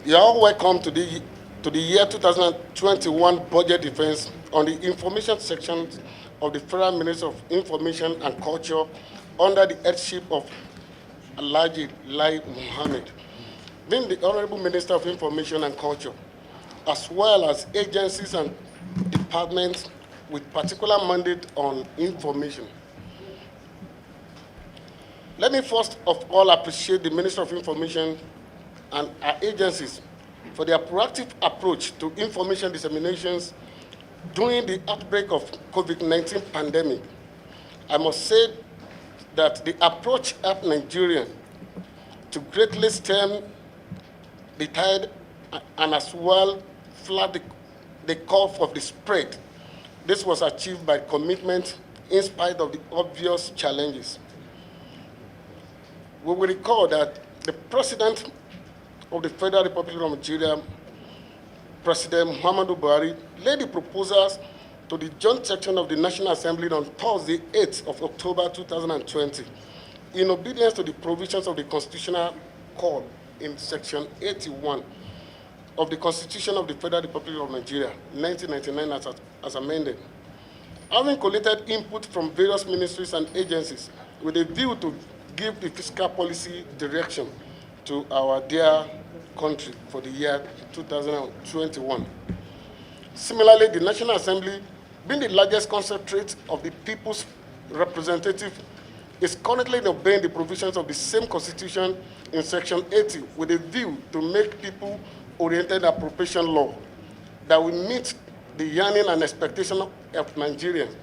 You are all welcome to the year 2021 budget defense on the information section of the Federal Ministry of Information and Culture under the headship of Alhaji Lai Mohammed, being the Honorable Minister of Information and Culture, as well as agencies and departments with particular mandate on information. Let me first of all appreciate the Minister of Information and our agencies for their proactive approach to information disseminations during the outbreak of COVID-19 pandemic. I must say that the approach helped Nigeria to greatly stem the tide and as well flood the curve of the spread. This was achieved by commitment in spite of the obvious challenges. We will recall that the President of the Federal Republic of Nigeria, President Muhammadu Buhari, laid the proposals to the Joint Section of the National Assembly on Thursday, 8th of October 2020, in obedience to the provisions of the Constitutional Call in Section 81 of the Constitution of the Federal Republic of Nigeria, 1999 as amended. Having collected input from various ministries and agencies with a view to give the fiscal policy direction to our dear country for the year 2021. Similarly, the National Assembly, being the largest concentrate of the people's representative, is currently obeying the provisions of the same Constitution in Section 80 with a view to make people-oriented appropriation law that will meet the yearning and expectation of Nigerians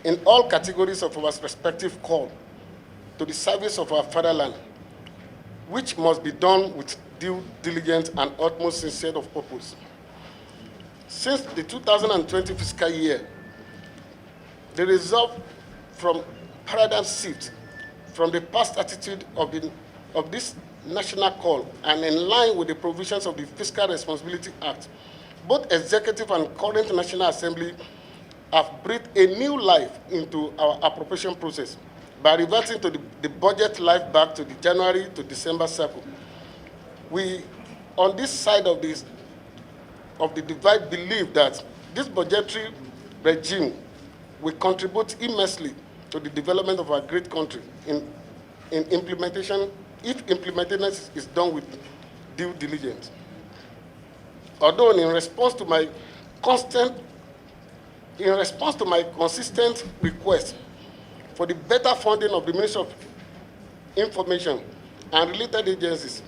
in all categories of our respective call to the service of our fatherland, which must be done with due diligence and utmost sincerity of purpose. Since the 2020 fiscal year, the result from paradigm shift from the past attitude of this national call and in line with the provisions of the Fiscal Responsibility Act, both executive and current National Assembly have breathed a new life into our appropriation process by reverting to the budget life back to the January to December cycle. We, on this side of the divide, believe that this budgetary regime will contribute immensely to the development of our great country in implementation, if implementation is done with due diligence. Although in response to my consistent request for the better funding of the Ministry of Information and related agencies,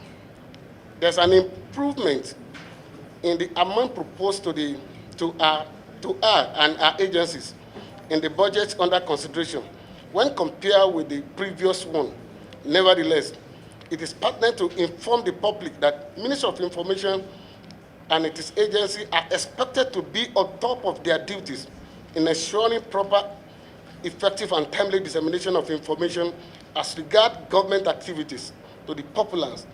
there's an improvement in the amount proposed to our and our agencies in the budget under consideration when compared with the previous one. Nevertheless, it is pertinent to inform the public that Ministry of Information and its agency are expected to be on top of their duties in ensuring proper, effective and timely dissemination of information as regards government activities to the populace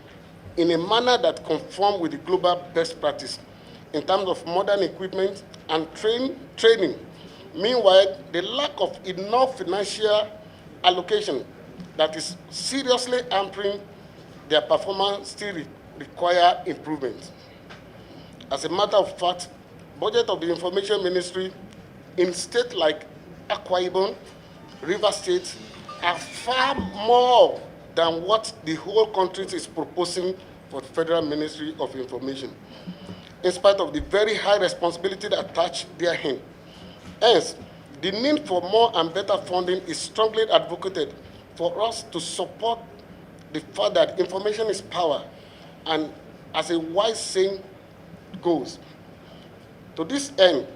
in a manner that conforms with the global best practice in terms of modern equipment and training. Meanwhile, the lack of enough financial allocation that is seriously hampering their performance still require improvement. As a matter of fact, budget of the Information Ministry in states like Akwa Ibom, River State are far more than what the whole country is proposing for the Federal Ministry of Information, in spite of the very high responsibility that attached therein. Hence, the need for more and better funding is strongly advocated for us to support the fact that information is power, and as a wise saying goes, to this end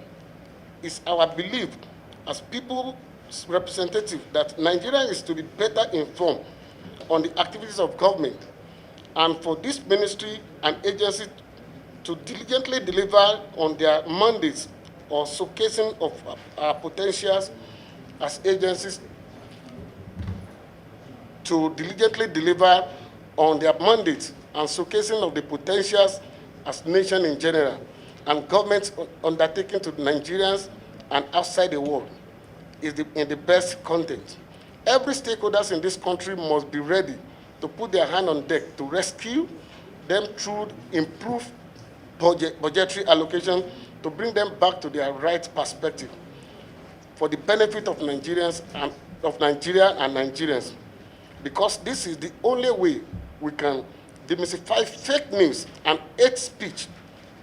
is our belief as people's representative that Nigeria is to be better informed on the activities of government, and for this ministry and agency to diligently deliver on their mandates or showcasing of our potentials as agencies to diligently deliver on their mandates and showcasing of the potentials as nation in general and governments undertaking to Nigerians and outside the world is in the best content. Every stakeholders in this country must be ready to put their hand on deck to rescue them through improved budgetary allocation to bring them back to their right perspective for the benefit of Nigerians and of Nigeria and Nigerians, because this is the only way we can demystify fake news and hate speech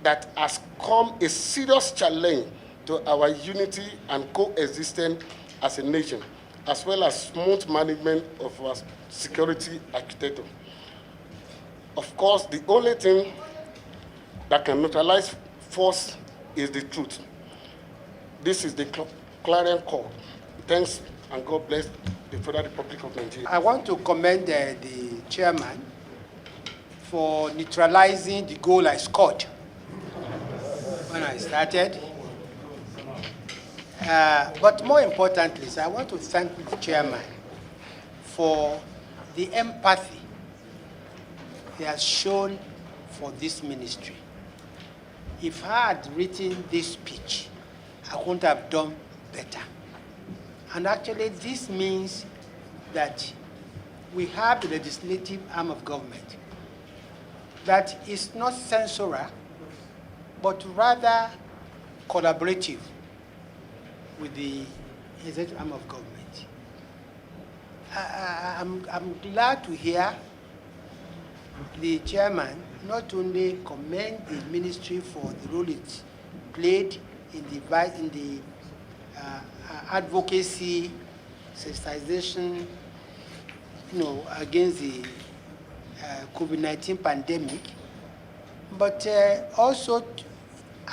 that has come a serious challenge to our unity and coexistence as a nation, as well as smooth management of our security architecture. Of course, the only thing that can neutralize force is the truth. This is the clarion call. Thanks, and God bless the Federal Republic of Nigeria. I want to commend the chairman for neutralizing the goal I scored when I started. But more importantly, I want to thank the chairman for the empathy he has shown for this ministry. If I had written this speech, I couldn't have done better. And actually, this means that we have the legislative arm of government that is not censorer, but rather collaborative with the executive arm of government. I'm glad to hear the chairman not only commend the ministry for the role it played in the advocacy, sensitization, against the COVID-19 pandemic, but also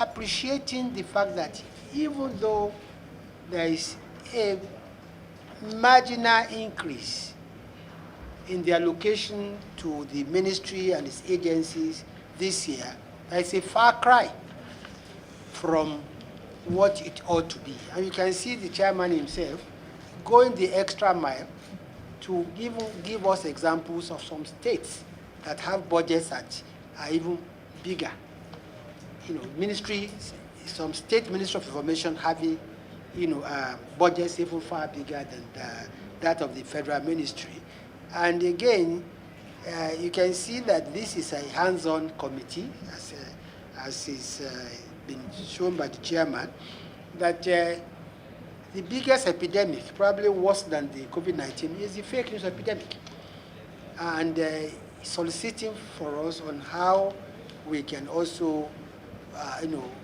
appreciating the fact that even though there is a marginal increase in the allocation to the ministry and its agencies this year, there is a far cry from what it ought to be. And you can see the chairman himself going the extra mile to give us examples of some states that have budgets that are even bigger. Some state ministry of information having, budgets even far bigger than that of the federal ministry. And again, you can see that this is a hands-on committee, as is been shown by the chairman, that the biggest epidemic, probably worse than the COVID-19, is the fake news epidemic. And soliciting for us on how we can also,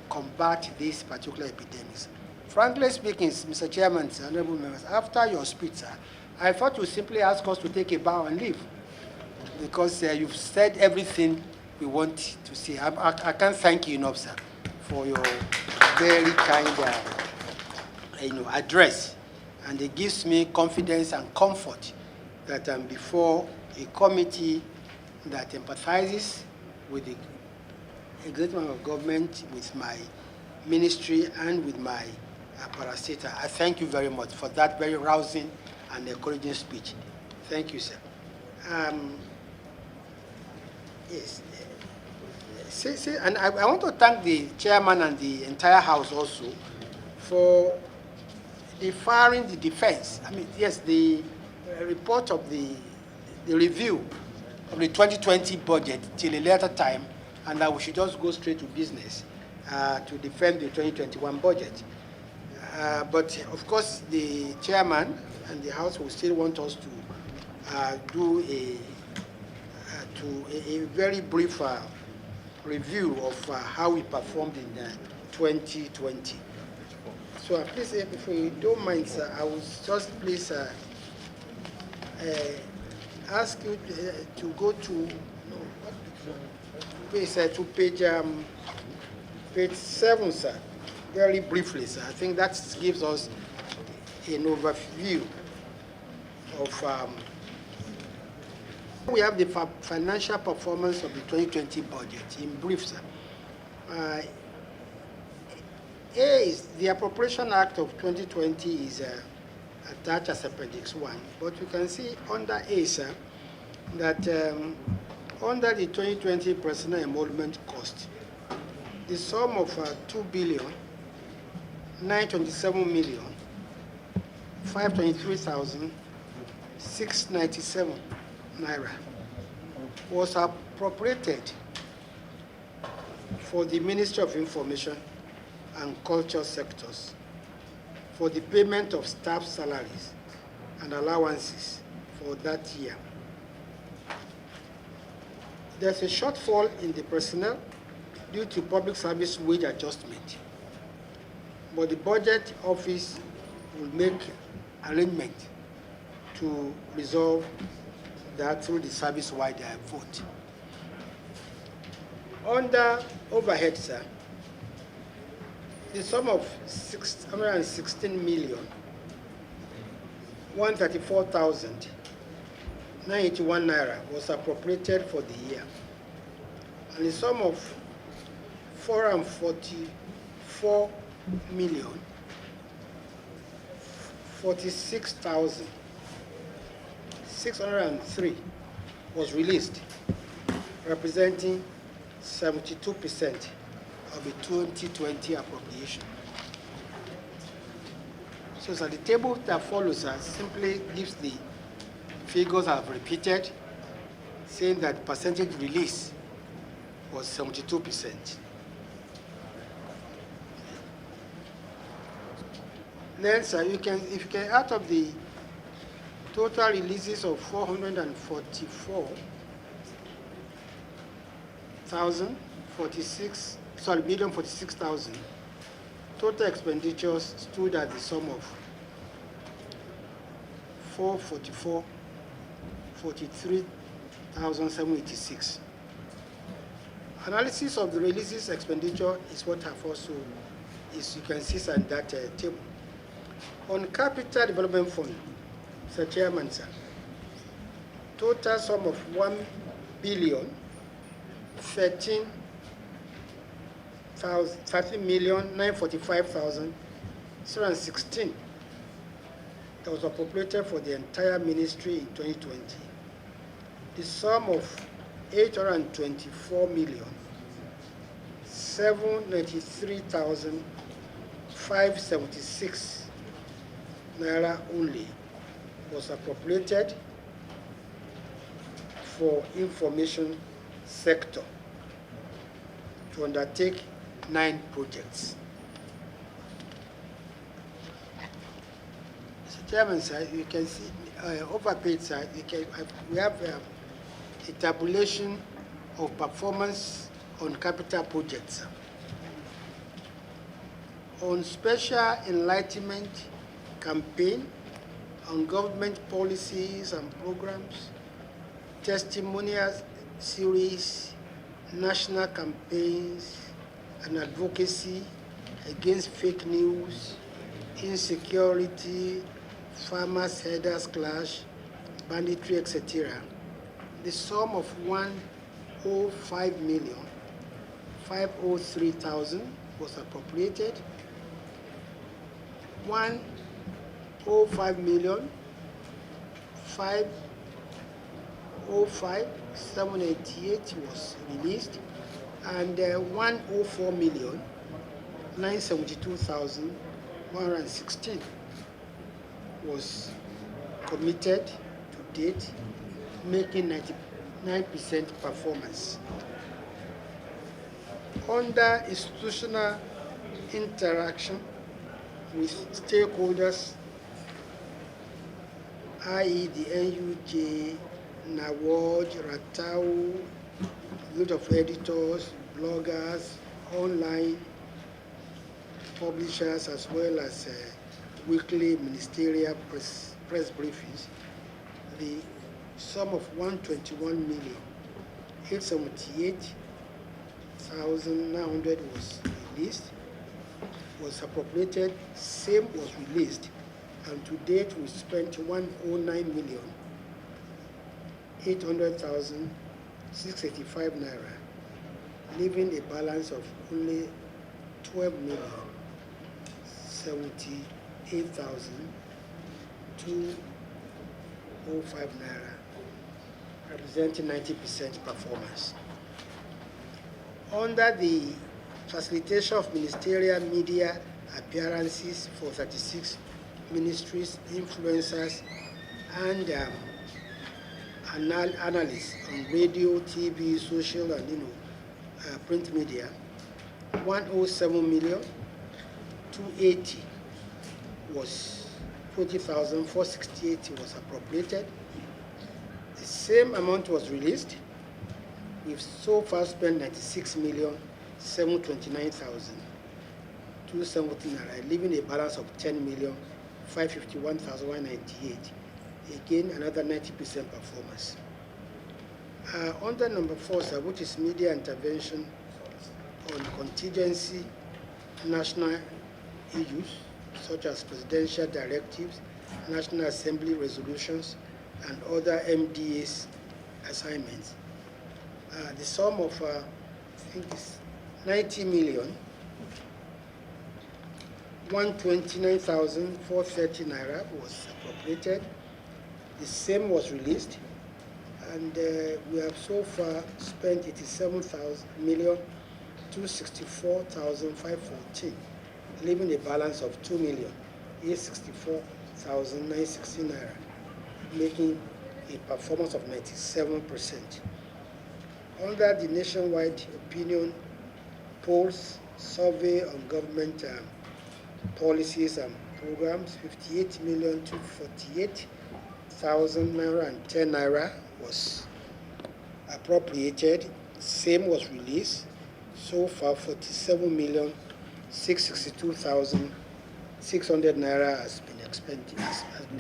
combat these particular epidemics. Frankly speaking, Mr. Chairman, honorable members, after your speech, sir, I thought you simply ask us to take a bow and leave, because you've said everything we want to say. I can't thank you enough, sir, for your very kind address, and it gives me confidence and comfort that I'm before a committee that empathizes with the executive of government, with my ministry, and with my parastatal. I thank you very much for that very rousing and encouraging speech. Thank you, sir. Yes. And I want to thank the chairman and the entire House also for deferring the defense. I mean, yes, the report of the review of the 2020 budget till a later time, and that we should just go straight to business to defend the 2021 budget. But of course, the chairman and the House will still want us to do a very brief review of how we performed in 2020. So please, if you don't mind, sir, I will just please ask you to go to page 7, sir, very briefly, sir. I think that gives us an overview of we have the financial performance of the 2020 budget in brief, sir. The Appropriation Act of 2020 is attached as Appendix 1, but you can see under A, sir, that under the 2020 personnel emolument cost, the sum of 2,927,523,697 naira was appropriated for the Ministry of Information and Culture sectors for the payment of staff salaries and allowances for that year. There's a shortfall in the personnel due to public service wage adjustment, but the budget office will make arrangement to resolve that through the service-wide vote. Under overhead, sir, the sum of 616,134,981 naira was appropriated for the year, and the sum of 444,046,603 was released, representing 72% of the 2020 appropriation. So the table that follows us simply gives the figures I've repeated, saying that percentage release was 72%. Then, sir, if you can, out of the total releases of 446,000, total expenditures stood at the sum of 443,786. Analysis of the releases expenditure is what I've also, is you can see in that table. On Capital Development Fund, Mr. Chairman, sir, total sum of 13,945,616 that was appropriated for the entire ministry in 2020. The sum of 824,793,576 naira only was appropriated for information sector to undertake 9 projects. Mr. Chairman, sir, you can see overpaid side. We have a tabulation of performance on capital projects. On special enlightenment campaign, on government policies and programs, testimonial series, national campaigns, and advocacy against fake news, insecurity, farmers' headers clash, banditry, etc. The sum of 105,503,000 was appropriated. 105,505,788 was released, and 104,972,116 was committed to date, making 99% performance. Under institutional interaction with stakeholders, i.e. the NUJ, NAWOJ, RATAU, Guild of Editors, bloggers, online publishers, as well as weekly ministerial press briefings, the sum of 121,878,900 was released, was appropriated, same was released, and to date we spent 109,800,685 naira, leaving a balance of only 12,078,205 naira, representing 90% performance. Under the facilitation of ministerial media appearances for 36 ministries, influencers, and analysts on radio, TV, social, and print media, 107,280 was 20,468 was appropriated. The same amount was released. We've so far spent 96,729,270 naira, leaving a balance of 10,551,198. Again, another 90% performance. Under number 4, sir, which is media intervention on contingency national issues, such as presidential directives, National Assembly resolutions, and other MDA's assignments. The sum of, I think it's 90,129,430 naira was appropriated. The same was released, and we have so far spent 87,264,514, leaving a balance of 2,864,960 naira, making a performance of 97%. Under the nationwide opinion polls survey on government policies and programs, 58,248,010 naira was appropriated. Same was released. So far, 47,662,600 naira has been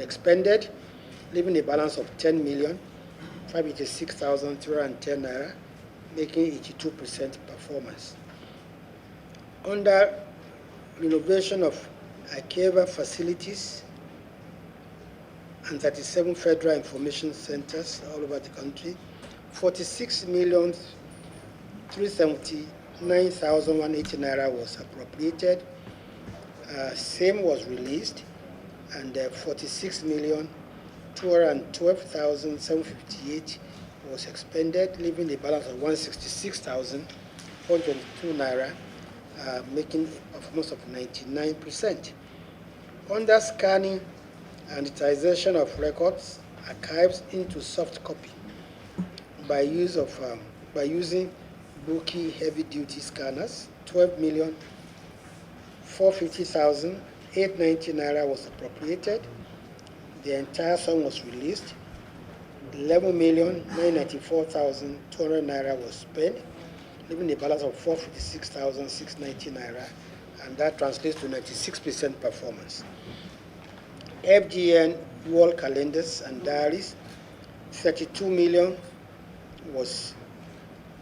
expended, leaving a balance of 10,586,310 naira, making 82% performance. Under renovation of Akeva facilities and 37 federal information centers all over the country, 46,379,180 naira was appropriated. Same was released, and 46,212,758 was expended, leaving a balance of 166,422 naira, making a performance of 99%. Under scanning and digitization of records, archives into soft copy by using Buki heavy-duty scanners, 12,450,890 naira was appropriated. The entire sum was released. 11,994,200 naira was spent, leaving a balance of 456,690 naira, and that translates to 96% performance. FGN wall calendars and diaries, 32 million was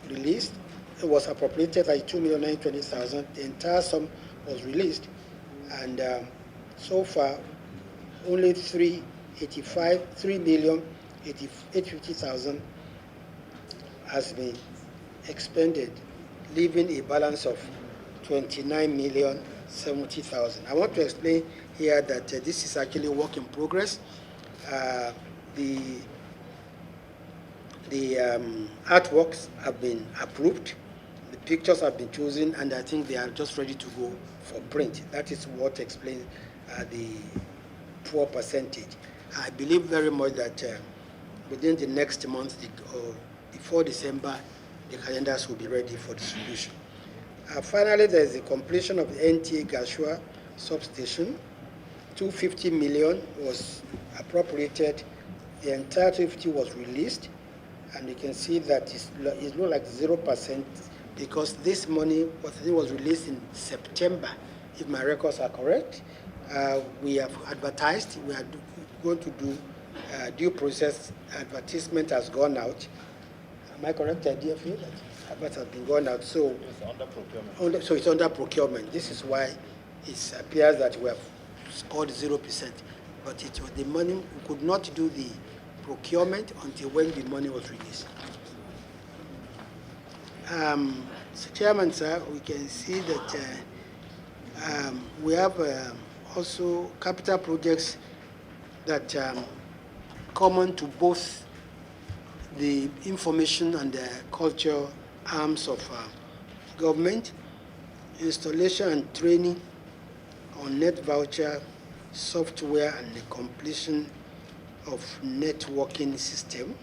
released. It was appropriated, 32,920,000. The entire sum was released, and so far only 3,850,000 has been expended, leaving a balance of 29,070,000. I want to explain here that this is actually a work in progress. The artworks have been approved, the pictures have been chosen, and I think they are just ready to go for print. That is what explains the poor percentage. I believe very much that within the next month or before December, the calendars will be ready for distribution. Finally, there is the completion of the NTA Gashua substation. 250 million was appropriated. The entire 250 was released, and you can see that it looks like 0% because this money was released in September, if my records are correct. We have advertised. We are going to do due process advertisement has gone out. Am I correct, idea for you? That advert has been gone out. So it's under procurement. So it's under procurement. This is why it appears that we have scored 0%. But it was the money, we could not do the procurement until when the money was released. So Chairman, sir, we can see that we have also capital projects that common to both the information and the culture arms of government, installation and training on net voucher software and the completion of networking system,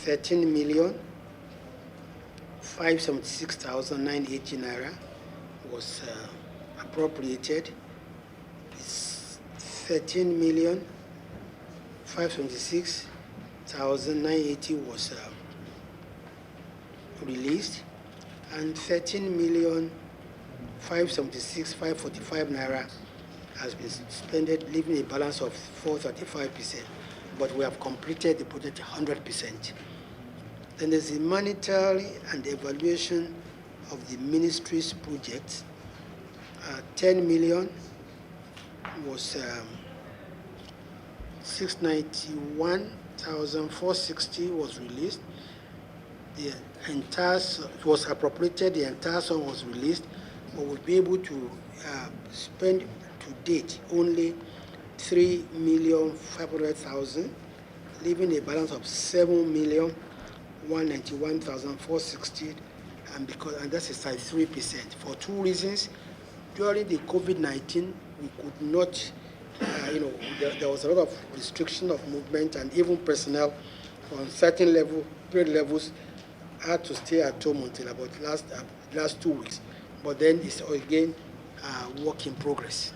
13,576,980 naira was appropriated. 13,576,980 was released, and 13,576,545 naira has been spent, leaving a balance of 435%. But we have completed the project 100%. Then there's the monetary and evaluation of the ministry's projects. 10 million was 691,460 was released. The entire was appropriated. The entire sum was released, but we'll be able to spend to date only 3,500,000, leaving a balance of 7,191,460, and that's a 3%. For two reasons: during the COVID-19, we could not, there was a lot of restriction of movement, and even personnel on certain grade levels had to stay at home until about last 2 weeks. But then it's again work in progress.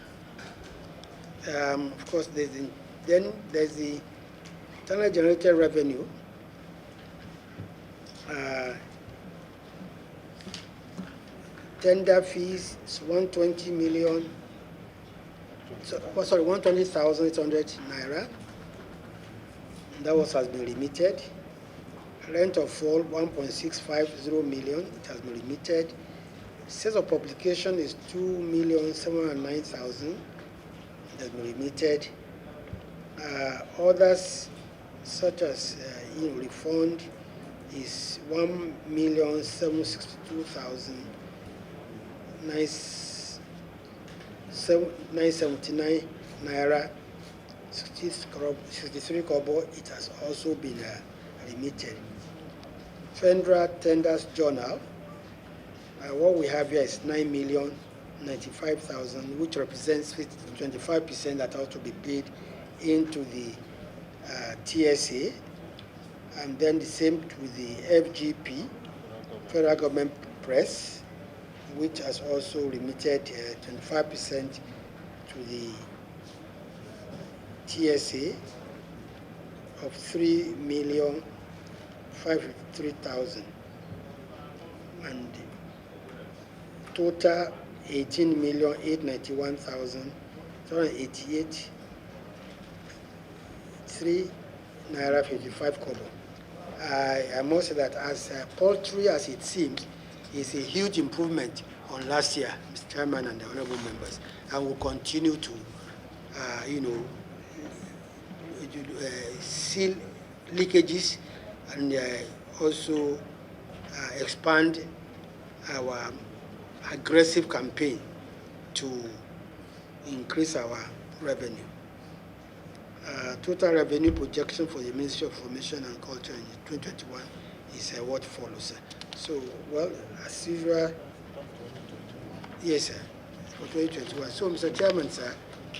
Of course, there's the internal generated revenue. Tender fees is 120 million. 120,800 naira. That has been remitted. Rent of fall 1.650 million. It has been remitted. Sales of publication is 2,709,000. It has been remitted. Others, such as refund, is 1,762,979 naira 63 kobo. It has also been remitted. Federal Tenders Journal. What we have here is 9,095,000, which represents 25% that ought to be paid into the TSA, and then the same with the FGP, Federal Government Press, which has also remitted 25% to the TSA of 3,553,000, and total 18,891,788 3 naira 55 kobo. I must say that as paltry as it seems, it's a huge improvement on last year, Mr. Chairman and the honorable members, and will continue to, seal leakages and also expand our aggressive campaign to increase our revenue. Total revenue projection for the Ministry of Information and Culture in 2021 is what follows. So, well, as usual, yes, sir, for 2021. So, Mr. Chairman, sir,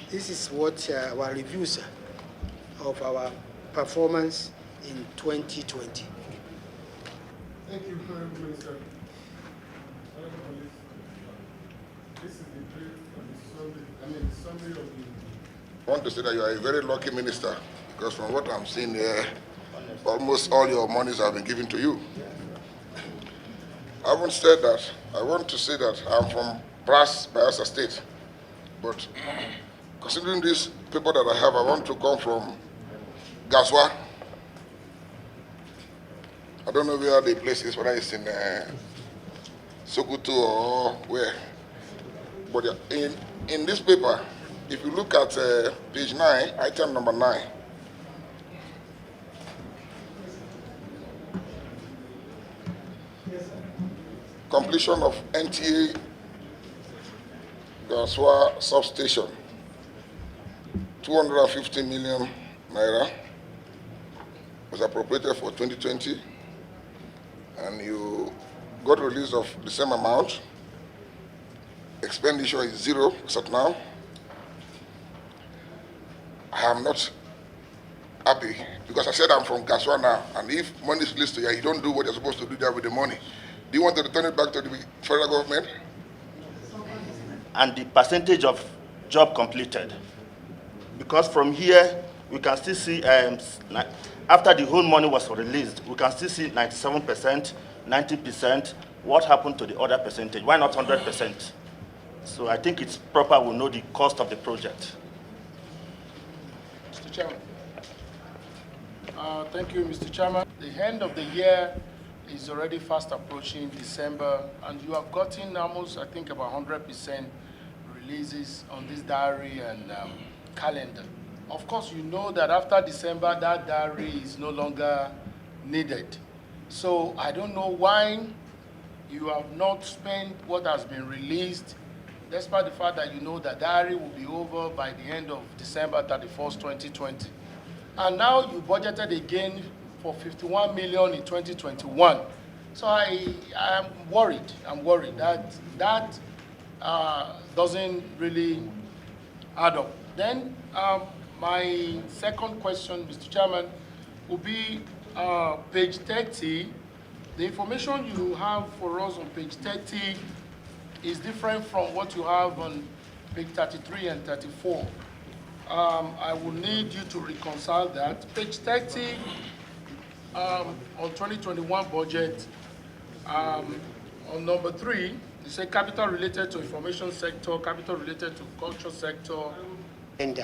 this is what our review, sir, of our performance in 2020. Thank you very much, Minister. This is the brief of the summary of the. I want to say that you are a very lucky minister, because from what I'm seeing here, almost all your monies have been given to you. I haven't said that. I want to say that I'm from Bayelsa State, but considering this paper that I have, I want to come from Gaswa. I don't know where the place is, whether it's in Sokoto or where. But in this paper, if you look at page 9, item number 9, completion of NTA Gaswa substation, 250 million naira was appropriated for 2020, and you got release of the same amount. Expenditure is 0 as of now. I have not happy because I said I'm from Gaswa now, and if money is released to you, you don't do what you're supposed to do there with the money. Do you want to return it back to the federal government? And the percentage of job completed. Because from here, we can still see, after the whole money was released, we can still see 97%, 90%. What happened to the other percentage? Why not 100%? So I think it's proper we know the cost of the project. Mr. Chairman. Thank you, Mr. Chairman. The end of the year is already fast approaching December, and you have gotten almost, I think, about 100% releases on this diary and calendar. Of course, you know that after December, that diary is no longer needed. So I don't know why you have not spent what has been released, despite the fact that you know that diary will be over by the end of December 31st, 2020. And now you budgeted again for 51 million in 2021. So I am worried. I'm worried that that doesn't really add up. Then my second question, Mr. Chairman, will be page 30. The information you have for us on page 30 is different from what you have on page 33 and 34. I will need you to reconcile that. Page 30 on 2021 budget, on number 3, you say capital related to information sector, capital related to culture sector. And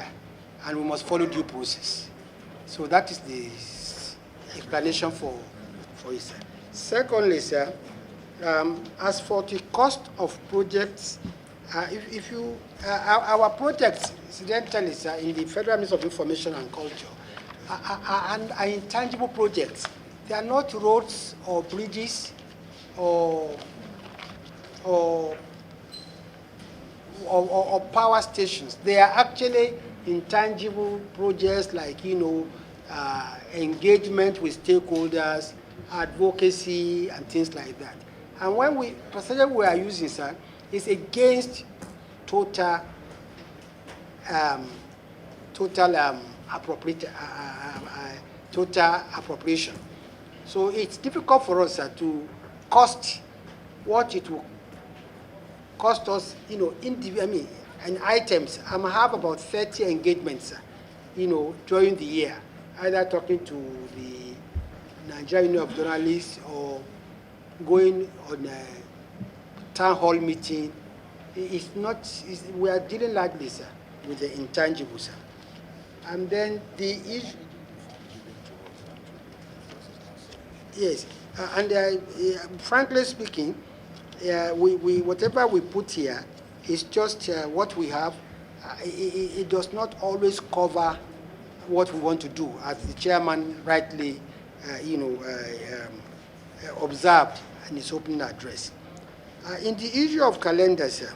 we must follow due process. So that is the explanation for it, sir. Secondly, sir, as for the cost of projects, if you, our projects, incidentally, sir, in the Federal Ministry of Information and Culture, are intangible projects. They are not roads or bridges or power stations. They are actually intangible projects like, engagement with stakeholders, advocacy, and things like that. And when the percentage we are using, sir, is against total appropriation. So it's difficult for us, sir, to cost what it will cost us, and items. I have about 30 engagements, sir, during the year, either talking to the Nigerian Union of Journalists or going on a town hall meeting. We are dealing largely, sir, with the intangibles, sir. And then the issue, yes, frankly speaking, whatever we put here is just what we have. It does not always cover what we want to do, as the chairman rightly, observed in his opening address. In the issue of calendars, sir,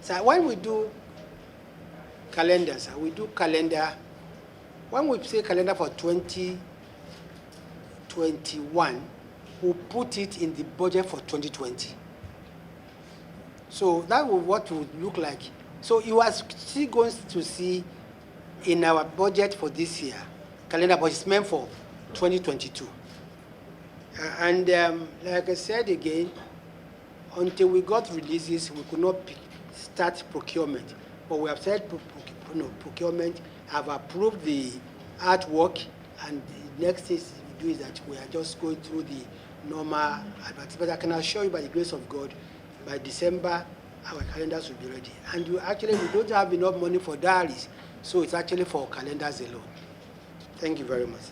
so when we do calendars, we do calendar. When we say calendar for 2021, we put it in the budget for 2020. So that was what it would look like. So you are still going to see in our budget for this year, calendar, but it's meant for 2022. And like I said again, until we got releases, we could not start procurement. But we have said procurement, have approved the artwork, and the next thing we do is that we are just going through the normal advertising. But I can assure you, by the grace of God, by December, our calendars will be ready. And we don't have enough money for diaries, so it's actually for calendars alone. Thank you very much.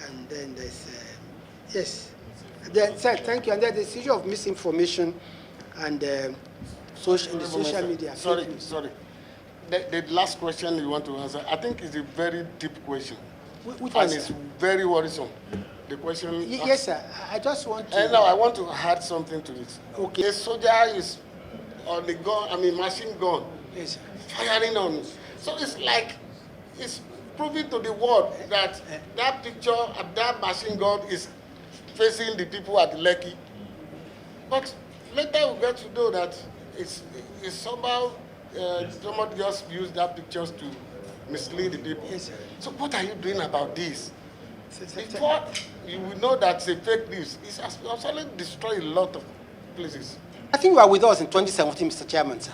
And then there's, yes. Then, sir, thank you. And then the issue of misinformation and social media. Sorry. The last question you want to answer, I think is a very deep question. Which one, and it's very worrisome. The question. Yes, sir. I just want to. And now I want to add something to this. Okay. A soldier is on the gun, machine gun, yes, sir, firing on. So it's like, it's proving to the world that that picture of that machine gun is facing the people at Lekki. But later we get to know that it's somehow somebody just used that pictures to mislead the people. Yes, sir. So what are you doing about this? Sir. Before you will know that it's a fake news, it's actually destroyed a lot of places. I think you were with us in 2017, Mr. Chairman, sir,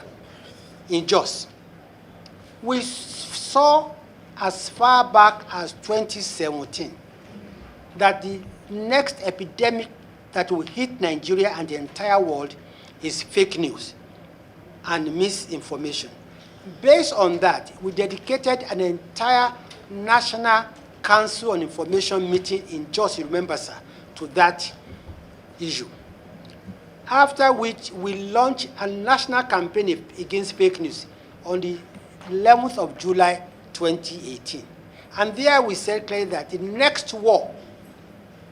in Jos. We saw as far back as 2017 that the next epidemic that will hit Nigeria and the entire world is fake news and misinformation. Based on that, we dedicated an entire National Council on Information meeting in Jos, you remember, sir, to that issue. After which, we launched a national campaign against fake news on the 11th of July 2018. And there we said clearly that the next war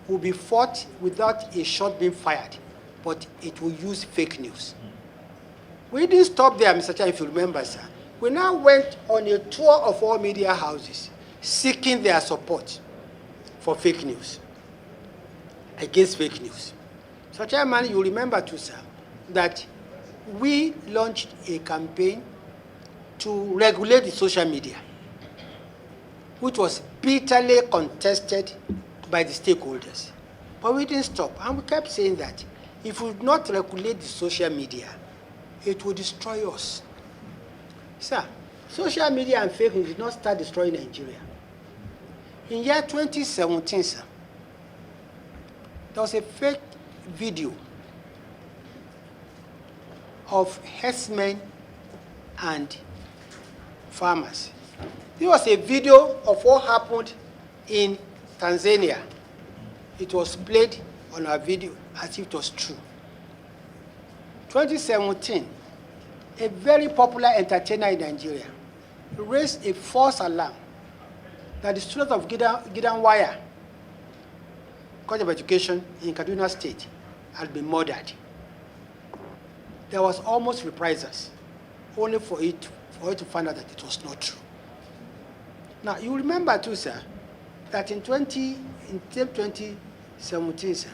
will be fought without a shot being fired, but it will use fake news. We didn't stop there, Mr. Chair, if you remember, sir. We now went on a tour of all media houses, seeking their support for fake news, against fake news. So, Chairman, you remember too, sir, that we launched a campaign to regulate the social media, which was bitterly contested by the stakeholders. But we didn't stop, and we kept saying that if we do not regulate the social media, it will destroy us. Sir, social media and fake news did not start destroying Nigeria. In year 2017, sir, there was a fake video of herdsmen and farmers. This was a video of what happened in Tanzania. It was played on our video as if it was true. 2017, a very popular entertainer in Nigeria raised a false alarm that the students of Gidanwaya College of Education in Kaduna State had been murdered. There was almost reprisals, only for it to find out that it was not true. Now, you remember too, sir, that in 2017, sir,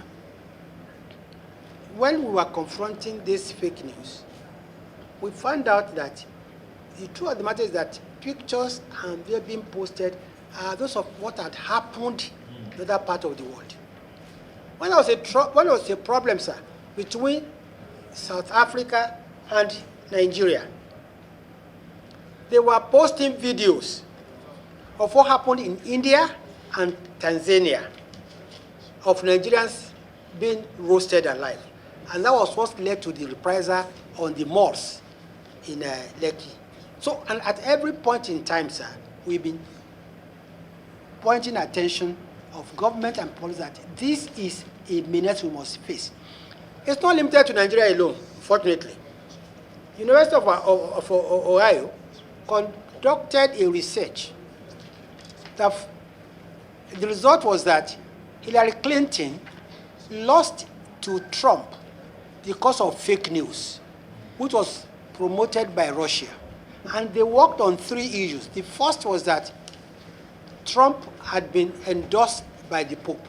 when we were confronting this fake news, we found out that the truth of the matter is that pictures and they're being posted are those of what had happened in other part of the world. When there was a problem, sir, between South Africa and Nigeria, they were posting videos of what happened in India and Tanzania, of Nigerians being roasted alive. And that was what led to the reprisal on the malls in Lekki. So, and at every point in time, sir, we've been pointing attention of government and police that this is a menace we must face. It's not limited to Nigeria alone, fortunately. University of Ohio conducted a research. The result was that Hillary Clinton lost to Trump because of fake news, which was promoted by Russia. And they worked on 3 issues. The first was that Trump had been endorsed by the Pope.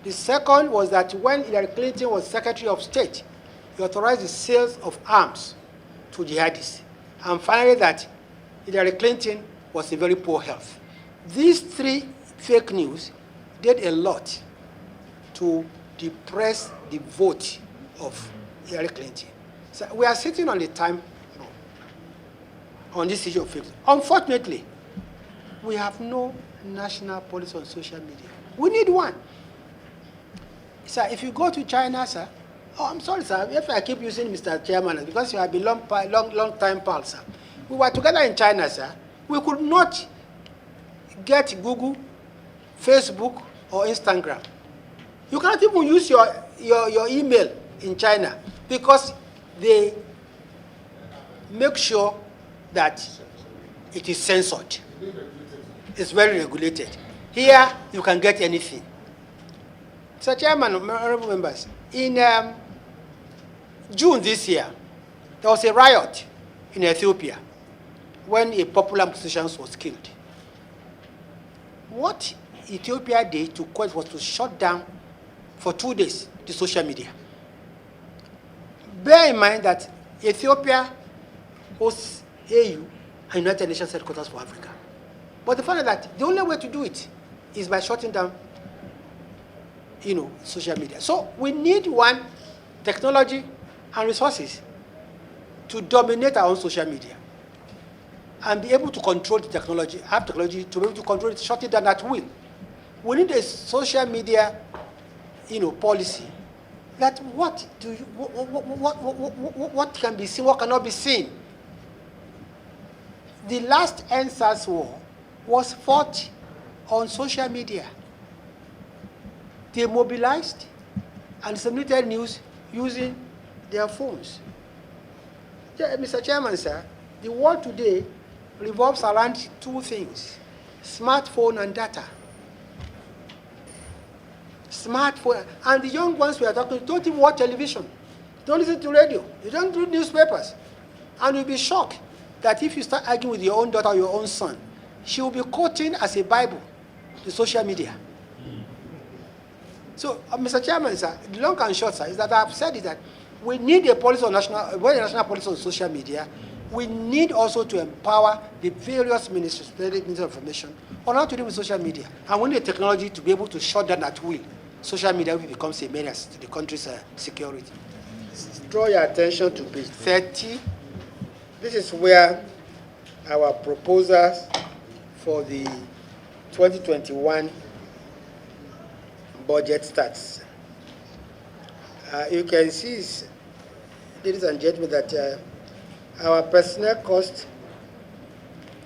The second was that when Hillary Clinton was Secretary of State, he authorized the sales of arms to jihadists. And finally, that Hillary Clinton was in very poor health. These 3 fake news did a lot to depress the vote of Hillary Clinton. So we are sitting on the time on this issue of fake news. Unfortunately, we have no national policy on social media. We need one. Sir, if you go to China, sir, oh, I'm sorry, sir, if I keep using Mr. Chairman, because you have been long time pal, sir. We were together in China, sir. We could not get Google, Facebook, or Instagram. You cannot even use your email in China because they make sure that it is censored. It's very regulated. Here, you can get anything. Mr. Chairman, honorable members, in June this year, there was a riot in Ethiopia when a popular musician was killed. What Ethiopia did to cause was to shut down for 2 days the social media. Bear in mind that Ethiopia hosts AU and United Nations headquarters for Africa. But the fact is that the only way to do it is by shutting down, social media. So we need one, technology and resources to dominate our own social media and be able to control the technology, have technology to be able to control it, shut it down at will. We need a social media, policy that what can be seen, what cannot be seen. The last EndSARS war was fought on social media. They mobilized and disseminated news using their phones. Mr. Chairman, sir, the world today revolves around two things: smartphone and data. Smartphone, and the young ones we are talking to don't even watch television, don't listen to radio, you don't read newspapers. And you'll be shocked that if you start arguing with your own daughter or your own son, she will be quoting as a Bible the social media. So, Mr. Chairman, sir, the long and short, sir, is that I've said is that we need a policy on national policy on social media. We need also to empower the various ministries, the Ministry of Information, on how to deal with social media. And we need a technology to be able to shut down at will social media will becomes a menace to the country's security. Draw your attention to page 30. This is where our proposals for the 2021 budget starts. You can see, ladies and gentlemen, that our personnel cost,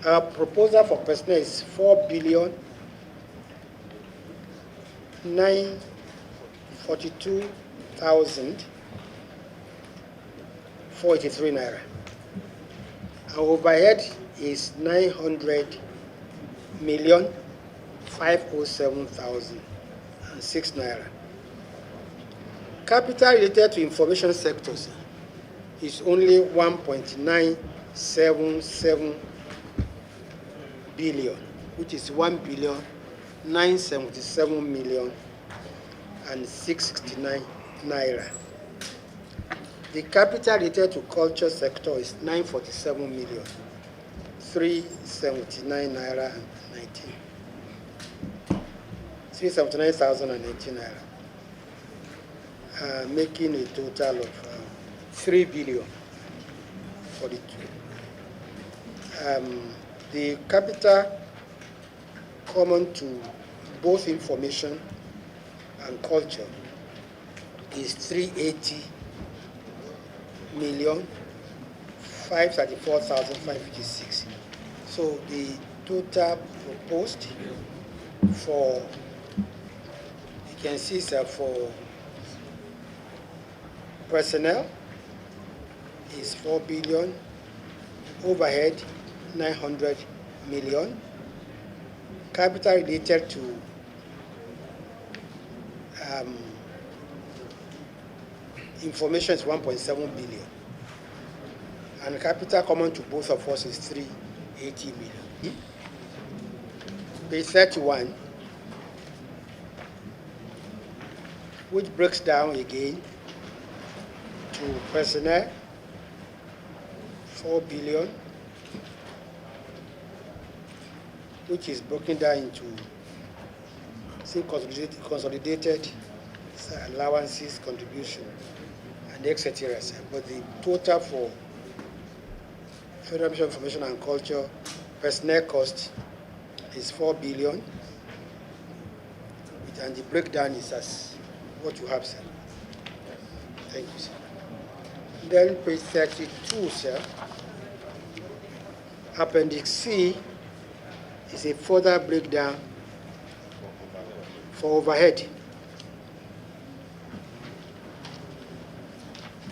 our proposal for personnel is 4,942,483 naira. Our overhead is 900,507,006 naira. Capital related to information sectors is only 1.977 billion, which is 1,977,669 naira. The capital related to culture sector is 947,379 naira and 379,019 naira. Making a total of 3 billion for the two. The capital common to both information and culture is 380,534,556. So the total proposed for, you can see, sir, for personnel is 4 billion, overhead 900 million, capital related to information is 1.7 billion, and capital common to both of us is 380 million. Page 31, which breaks down again to personnel 4 billion, which is broken down into consolidated allowances, contribution, and etc. But the total for Federal Ministry of Information and Culture personnel cost is 4 billion, and the breakdown is as what you have said. Thank you, sir. Then page 32, sir. Appendix C is a further breakdown for overhead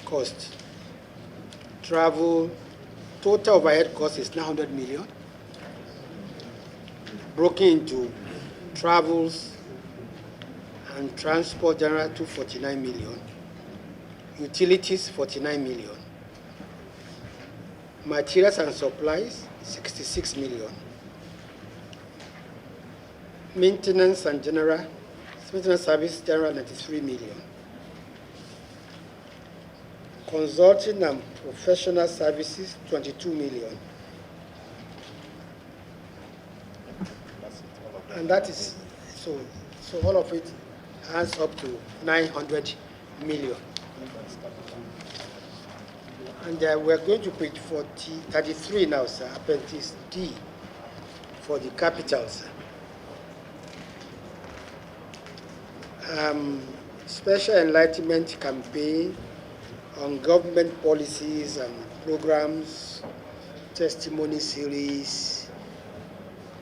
cost. Travel, total overhead cost is 900 million, broken into travels and transport general 249 million, utilities 49 million, materials and supplies 66 million, maintenance and general, maintenance service general 93 million, consulting and professional services 22 million, And that is, so all of it adds up to 900 million. And we're going to page 33 now, sir, Appendix D, for the capital, sir. Special enlightenment campaign on government policies and programs, testimony series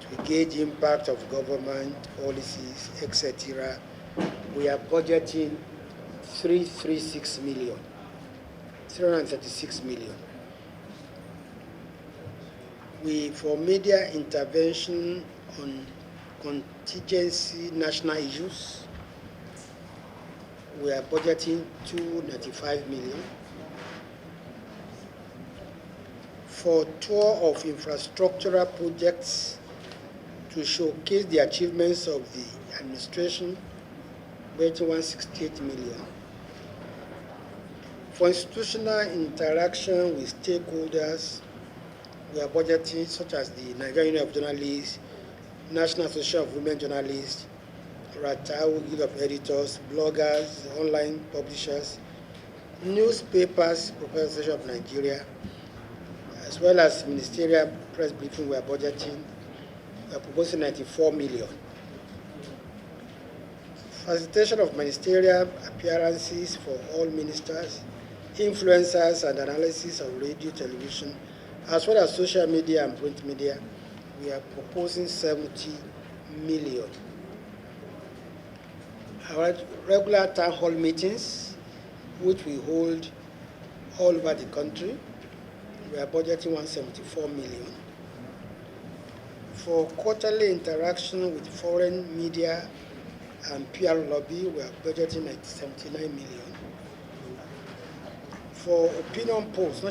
to gauge impact of government policies, etc. We are budgeting 336 million. 336 million. For media intervention on contingency national issues, we are budgeting 295 million. For tour of infrastructural projects to showcase the achievements of the administration, budgeting 168 million. For institutional interaction with stakeholders, we are budgeting such as the Nigerian Union of Journalists, National Association of Women Journalists, Ratau Guild of Editors, bloggers, online publishers, newspapers, Professional Association of Nigeria, as well as ministerial press briefing. We are budgeting, we are proposing 94 million. Facilitation of ministerial appearances for all ministers, influencers and analysis of radio, television, as well as social media and print media, we are proposing 70 million. Our regular town hall meetings, which we hold all over the country, we are budgeting 174 million. For quarterly interaction with foreign media and PR lobby, we are budgeting 79 million. For opinion polls,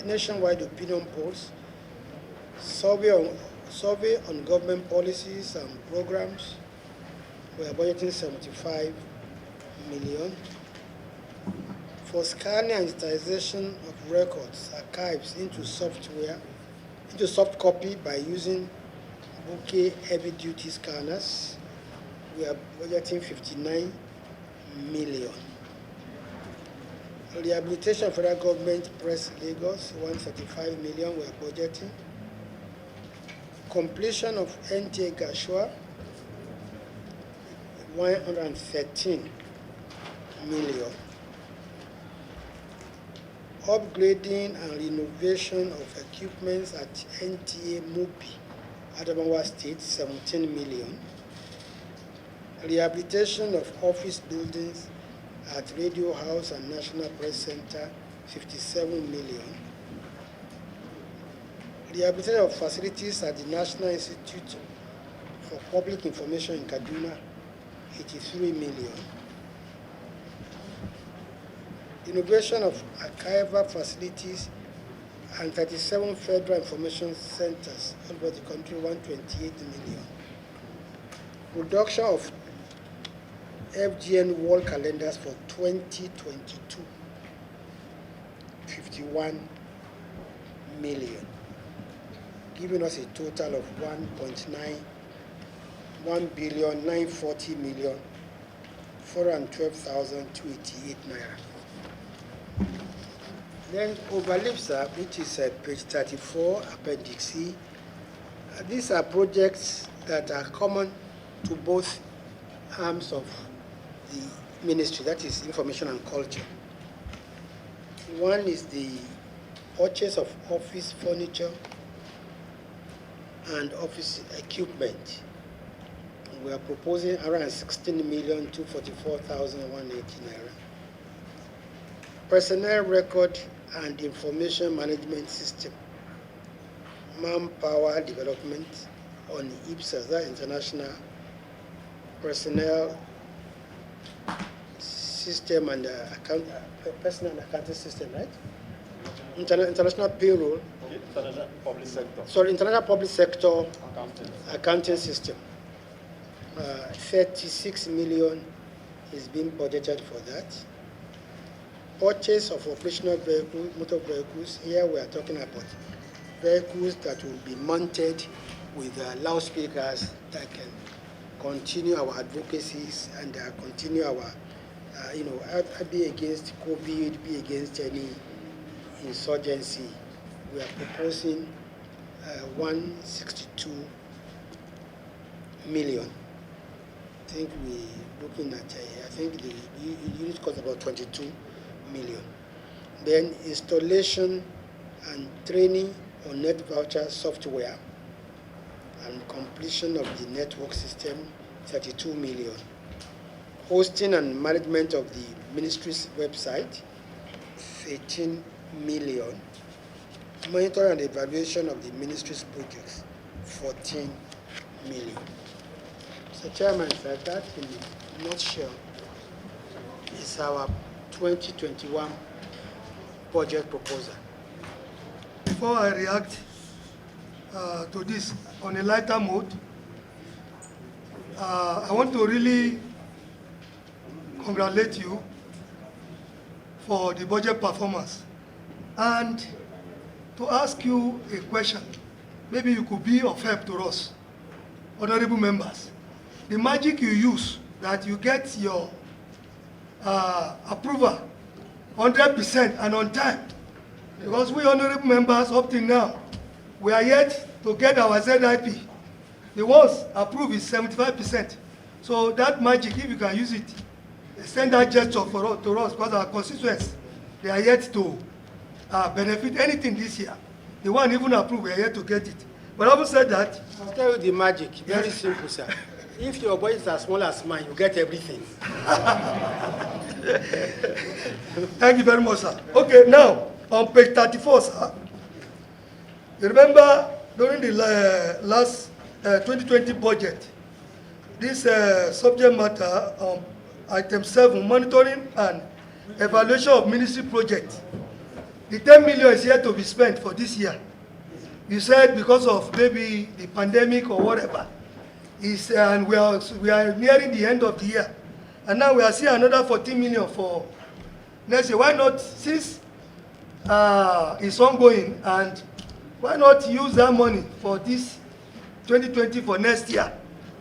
nationwide opinion polls, survey on government policies and programs, we are budgeting 75 million. For scanning and digitization of records, archives into software, into soft copy by using bouquet heavy-duty scanners, we are budgeting 59 million. Rehabilitation of federal government press Lagos, 135 million we are budgeting. Completion of NTA Gashua, 113 million. Upgrading and renovation of equipments at NTA Mubi, Adamawa State, 17 million. Rehabilitation of office buildings at Radio House and National Press Center, 57 million. Rehabilitation of facilities at the National Institute for Public Information in Kaduna, 83 million. Innovation of archival facilities and 37 federal information centers all over the country, 128 million. Production of FGN wall calendars for 2022, 51 million, giving us a total of 1,940,412,288 naira. Then overlipsa, which is page 34, Appendix C. These are projects that are common to both arms of the ministry, that is information and culture. One is the purchase of office furniture and office equipment. We are proposing around 16,244,180 naira. Personnel record and information management system, manpower development on IPSAS, that International Personnel System and Personnel and Accounting System, right? International Payroll. International Public Sector. Sorry, International Public Sector Accounting System. 36 million is being budgeted for that. Purchase of operational vehicles, motor vehicles. Here we are talking about vehicles that will be mounted with loudspeakers that can continue our advocacies and continue our, be against COVID, be against any insurgency. We are proposing 162 million. I think we're looking at, I think the unit cost about 22 million. Then installation and training on net voucher software and completion of the network system, 32 million. Hosting and management of the ministry's website, 13 million. Monitoring and evaluation of the ministry's projects, 14 million. So Chairman, that in a nutshell is our 2021 budget proposal. Before I react to this on a lighter mode, I want to really congratulate you for the budget performance and to ask you a question. Maybe you could be of help to us, honorable members. The magic you use, that you get your approval 100% and on time. Because we honorable members up till now, we are yet to get our ZIP. The ones approved is 75%. So that magic, if you can use it, send that gesture to us, because our constituents, they are yet to benefit anything this year. The one even approved, we are yet to get it. But having said that, I'll tell you the magic, very simple, sir. If your budget is as small as mine, you get everything. Thank you very much, sir. Okay, now, on page 34, sir, you remember during the last 2020 budget, this subject matter on item 7, monitoring and evaluation of ministry projects, the 10 million is yet to be spent for this year. You said because of maybe the pandemic or whatever, and we are nearing the end of the year. And now we are seeing another 14 million for next year. Why not, since it's ongoing, and why not use that money for this 2020 for next year?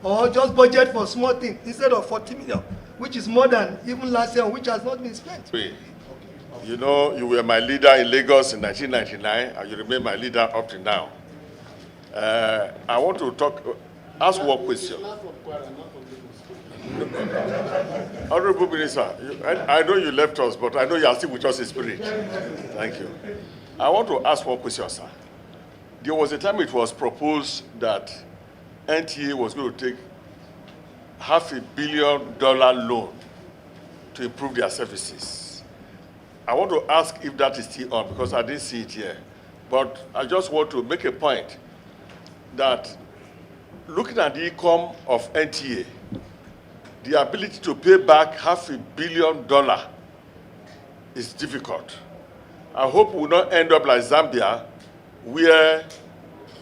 Or just budget for small things instead of 40 million, which is more than even last year, which has not been spent. You know, you were my leader in Lagos in 1999, and you remain my leader up to now. I want to ask one question. Honorable Minister, I know you left us, but I know you are still with us in spirit. Thank you. I want to ask one question, sir. There was a time it was proposed that NTA was going to take $500 million loan to improve their services. I want to ask if that is still on, because I didn't see it here. But I just want to make a point that looking at the income of NTA, the ability to pay back $500 million is difficult. I hope we will not end up like Zambia, where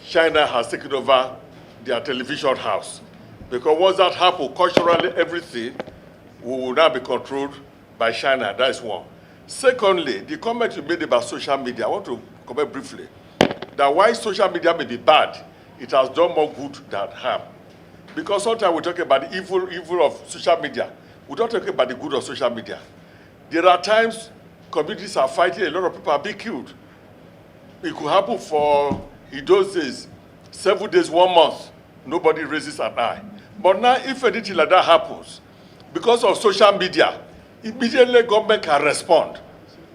China has taken over their television house. Because once that happens, culturally everything will now be controlled by China. That is one. Secondly, the comment you made about social media, I want to comment briefly, that while social media may be bad, it has done more good than harm. Because sometimes we talk about the evil of social media. We don't talk about the good of social media. There are times communities are fighting, a lot of people are being killed. It could happen for, in those days, 7 days, 1 month, nobody raises an eye. But now, if anything like that happens, because of social media, immediately government can respond.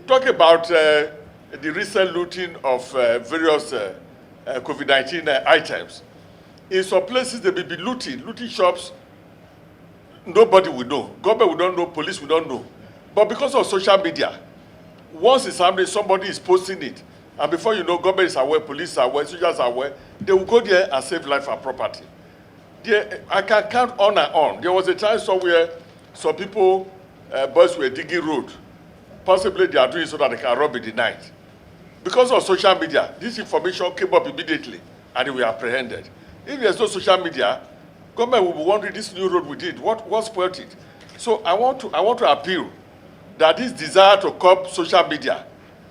Talk about the recent looting of various COVID-19 items. In some places, they may be looting shops, nobody will know. Government will not know, police will not know. But because of social media, once it's happening, somebody is posting it. And before you know, government is aware, police are aware, soldiers are aware, they will go there and save life and property. I can count on and on. There was a time somewhere, some people, boys were digging road. Possibly they are doing so that they can rob in the night. Because of social media, this information came up immediately and they were apprehended. If there's no social media, government will be wondering this new road we did, what spoiled it? So I want to appeal that this desire to curb social media,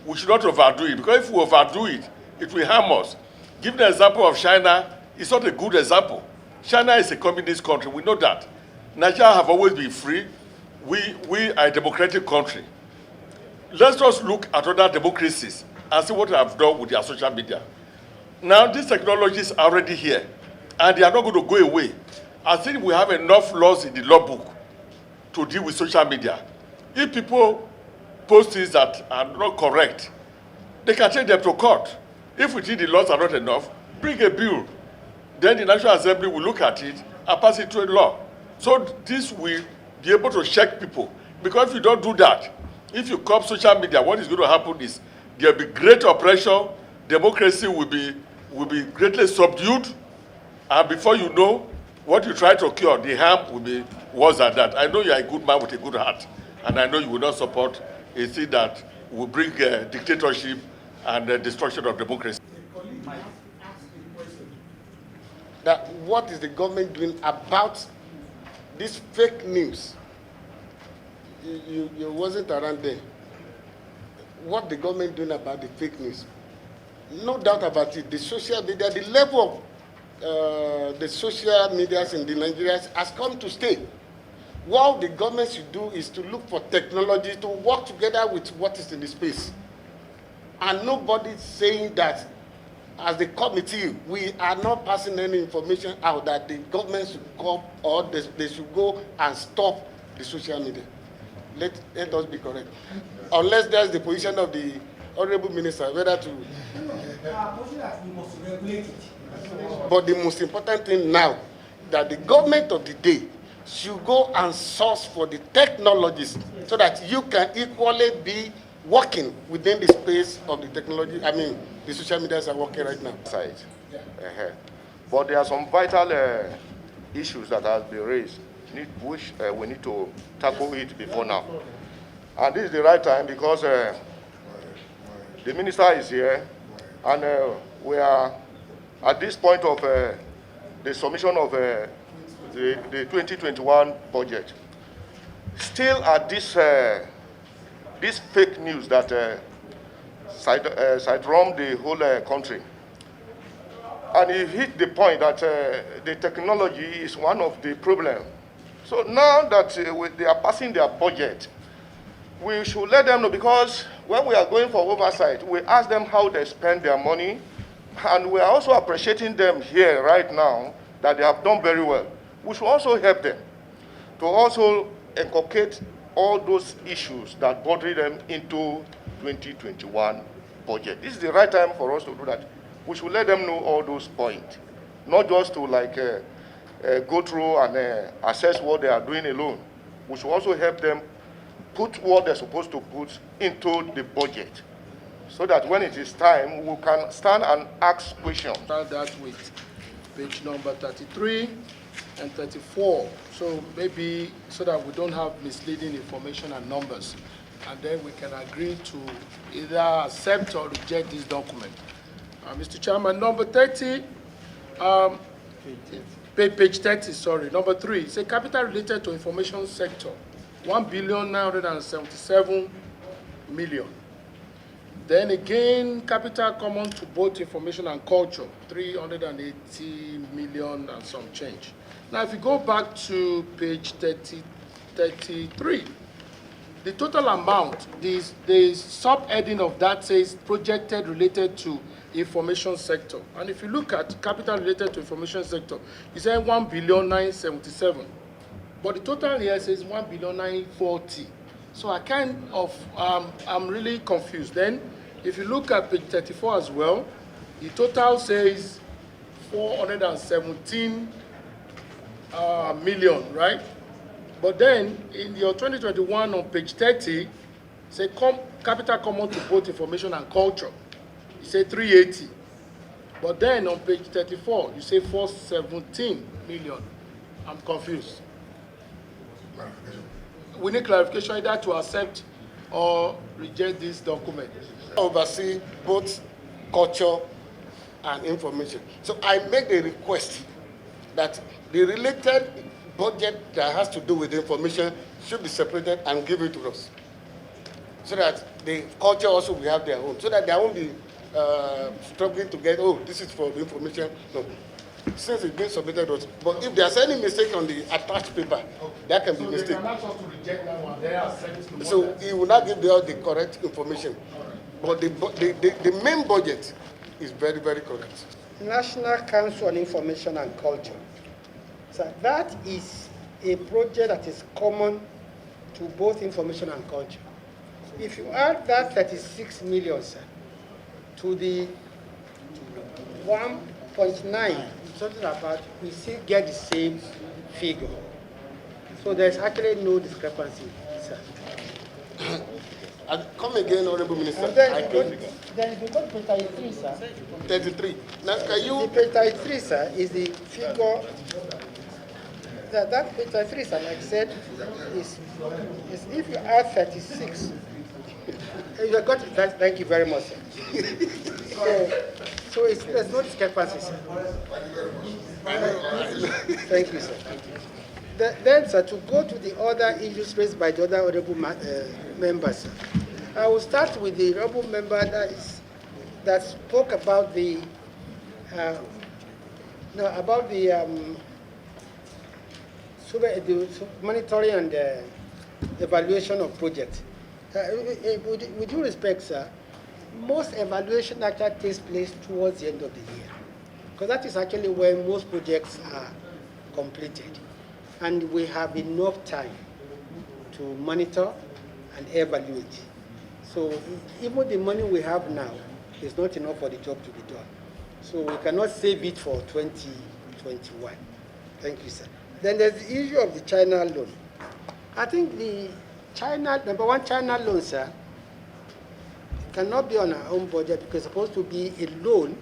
we should not overdo it, because if we overdo it, it will harm us. Give the example of China, it's not a good example. China is a communist country. We know that. Nigeria have always been free. We are a democratic country. Let's just look at other democracies and see what they have done with their social media. Now, these technologies are already here, and they are not going to go away. I think we have enough laws in the law book to deal with social media. If people post things that are not correct, they can take them to court. If we think the laws are not enough, bring a bill. Then the National Assembly will look at it and pass it to a law. So this will be able to check people. Because if you don't do that, if you curb social media, what is going to happen is there will be great oppression, democracy will be greatly subdued, and before you know, what you try to cure, the harm will be worse than that. I know you are a good man with a good heart, and I know you will not support a thing that will bring dictatorship and destruction of democracy. That what is the government doing about this fake news? You wasn't around there. What the government doing about the fake news? No doubt about it. The social media, the level of the social medias in the Nigeria has come to stay. What the government should do is to look for technology to work together with what is in the space. And nobody is saying that as the committee, we are not passing any information out that the government should come or they should go and stop the social media. Let us be correct. Unless there's the position of the Honorable Minister, whether to... But the most important thing now, that the government of the day should go and source for the technologies so that you can equally be working within the space of the technology. I mean, the social medias are working right now. But there are some vital issues that have been raised, which we need to tackle it before now. And this is the right time because the minister is here, and we are at this point of the submission of the 2021 budget. Still at this fake news that side-run the whole country. And he hit the point that the technology is one of the problems. So now that they are passing their budget, we should let them know, because when we are going for oversight, we ask them how they spend their money, and we are also appreciating them here right now that they have done very well. We should also help them to also inculcate all those issues that bother them into 2021 budget. This is the right time for us to do that. We should let them know all those points, not just to go through and assess what they are doing alone. We should also help them put what they're supposed to put into the budget, so that when it is time, we can stand and ask questions. Start that with page number 33 and 34. So maybe so that we don't have misleading information and numbers, and then we can agree to either accept or reject this document. Mr. Chairman, number 30, page 30, sorry, number 3, it's a capital related to information sector, 1,977,000,000. Then again, capital common to both information and culture, 380 million and some change. Now, if you go back to page 33, the total amount, the subheading of that says projected related to information sector. And if you look at capital related to information sector, you say 1,977,000,000. But the total here says 1,940,000,000. So I I'm really confused. Then, if you look at page 34 as well, the total says 417 million, right? But then, in your 2021 on page 30, say capital common to both information and culture. You say 380. But then on page 34, you say 417 million. I'm confused. We need clarification either to accept or reject this document. Oversee both culture and information. So I make a request that the related budget that has to do with information should be separated and give it to us, so that the culture also will have their own, so that they won't be struggling to get, oh, this is for the information. No. since it's been submitted, but if there's any mistake on the attached paper, that can be So mistake. they can ask us to reject that one. They are sent to So he will not give the correct information. But the main budget is very, very correct. National Council on Information and Culture. So that is a project that is common to both information and culture. If you add that 36 million, sir, to the 1.9, something about, we still get the same figure. So there's actually no discrepancy, sir. Come again, Honorable Minister. And then if you go to page 33, sir. 33. Now, can you... The page 33, sir, is the figure. That page 33, sir, like I said, is if you add 36. You got it. Thank you very much, sir. So there's no discrepancy, sir. Thank you, sir. Then, sir, to go to the other issues raised by the other honorable members, sir, I will start with the honorable member that spoke about the monitoring and evaluation of projects. With due respect, sir, most evaluation actually takes place towards the end of the year, because that is actually when most projects are completed. And we have enough time to monitor and evaluate. So even the money we have now is not enough for the job to be done. So we cannot save it for 2021. Thank you, sir. Then there's the issue of the China loan. I think the number one China loan, sir, cannot be on our own budget because it's supposed to be a loan,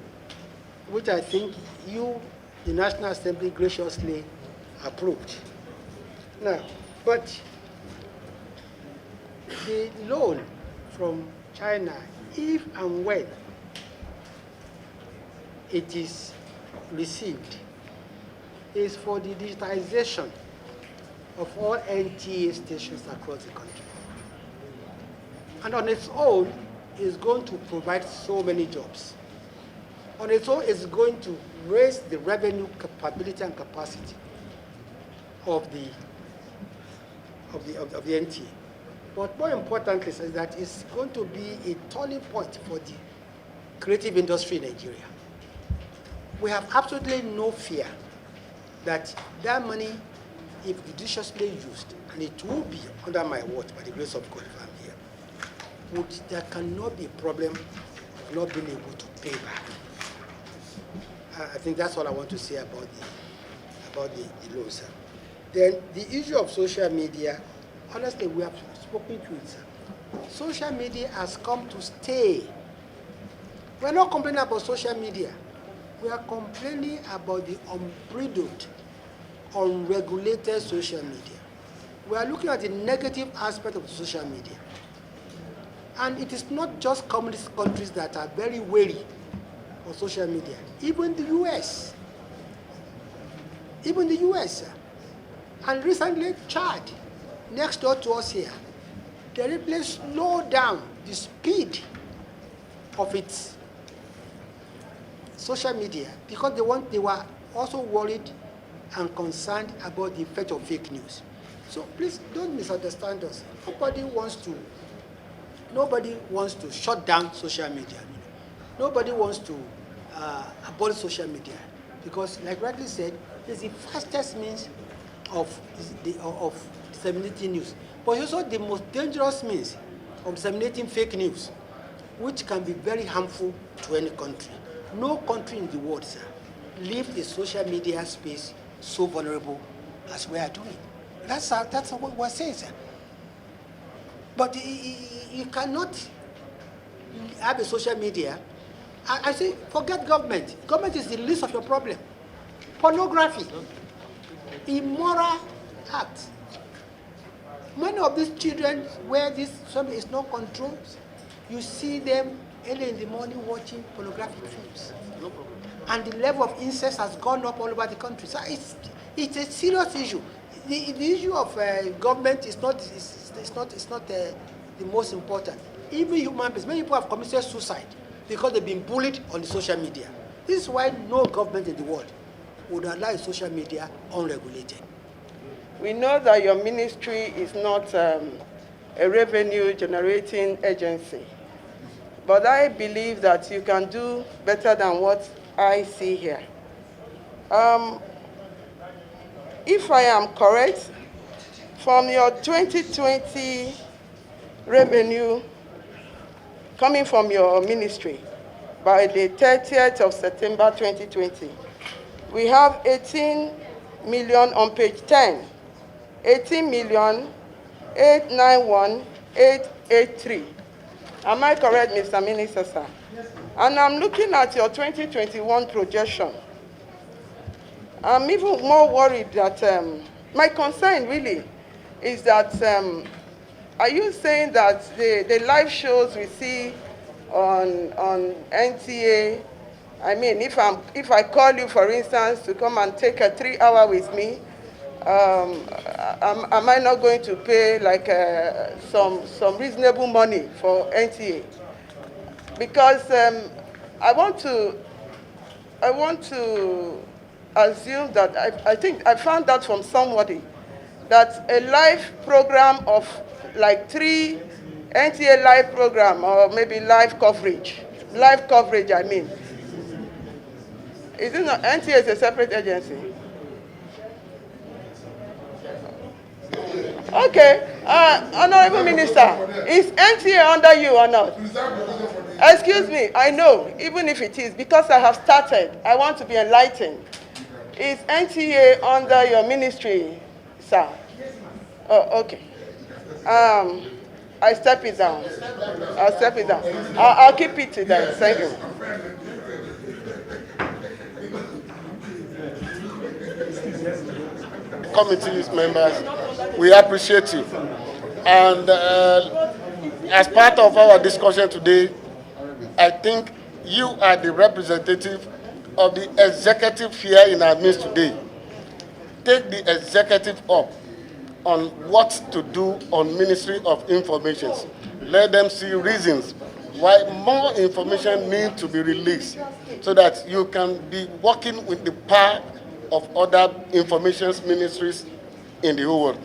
which I think you, the National Assembly, graciously approved. Now, but the loan from China, if and when it is received, is for the digitization of all NTA stations across the country. And on its own, is going to provide so many jobs. On its own, it's going to raise the revenue capability and capacity of the NTA. But more importantly is that it's going to be a turning point for the creative industry in Nigeria. We have absolutely no fear that that money, if judiciously used, and it will be under my watch by the grace of God if I'm here, there cannot be a problem of not being able to pay back. I think that's all I want to say about the law, sir. Then the issue of social media, honestly, we have spoken to it, sir. Social media has come to stay. We're not complaining about social media. We are complaining about the unbridled, unregulated social media. We are looking at the negative aspect of social media. And it is not just communist countries that are very wary of social media. Even the US. Even the US, sir. And recently, Chad, next door to us here, they really slowed down the speed of its social media because they were also worried and concerned about the effect of fake news. So please don't misunderstand us. Nobody wants to shut down social media. Nobody wants to abolish social media because, like rightly said, it's the fastest means of disseminating news, but it's also the most dangerous means of disseminating fake news, which can be very harmful to any country. No country in the world, sir, leaves the social media space so vulnerable as we are doing. That's what we're saying, sir. But you cannot have a social media. I say, forget government. Government is the least of your problem. Pornography, immoral acts. Many of these children where this is not controlled, you see them early in the morning watching pornographic films. No problem. And the level of incest has gone up all over the country. So it's a serious issue. The issue of government is not the most important. Even human beings, many people have committed suicide because they've been bullied on the social media. This is why no government in the world would allow social media unregulated. We know that your ministry is not a revenue-generating agency, but I believe that you can do better than what I see here. If I am correct, from your 2020 revenue coming from your ministry by the 30th of September 2020, we have 18 million on page 10, 18,891,883. Am I correct, Mr. Minister, sir? And I'm looking at your 2021 projection. I'm even more worried that my concern really is that are you saying that the live shows we see on NTA, I mean, if I call you, for instance, to come and take a 3-hour with me, am I not going to pay like some reasonable money for NTA? Because I want to assume that I think I found out from somebody that a live program of like 3 NTA live program, or maybe live coverage, I mean. Is it not, NTA is a separate agency? Okay, Honorable Minister, is NTA under you or not? Excuse me, I know, even if it is, because I have started, I want to be enlightened. Is NTA under your ministry, sir? Oh, okay. I step it down. I'll step it down. I'll keep it to that. Thank you. Committee members, we appreciate you. And as part of our discussion today, I think you are the representative of the executive here in our midst today. Take the executive up on what to do on Ministry of Information. Let them see reasons why more information needs to be released so that you can be working with the power of other information ministries in the whole world.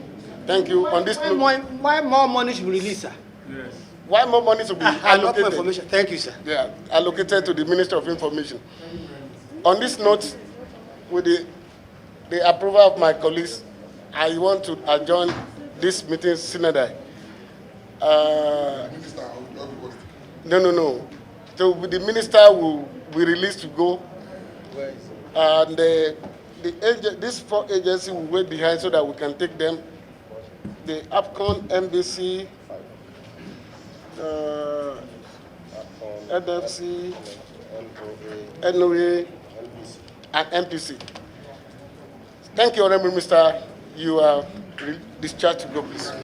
Thank you. On this Why more money should be released, sir? Yes. Why more money should be allocated? Information. Thank you, sir. Yeah, allocated to the Ministry of Information. On this note, with the approval of my colleagues, I want to adjourn this meeting synodally. No. So the minister will be released to go, and these 4 agencies will wait behind so that we can take them. The APCON, MBC, NFC, NOA, and MPC. Thank you, Honorable Minister. You are discharged to go, please.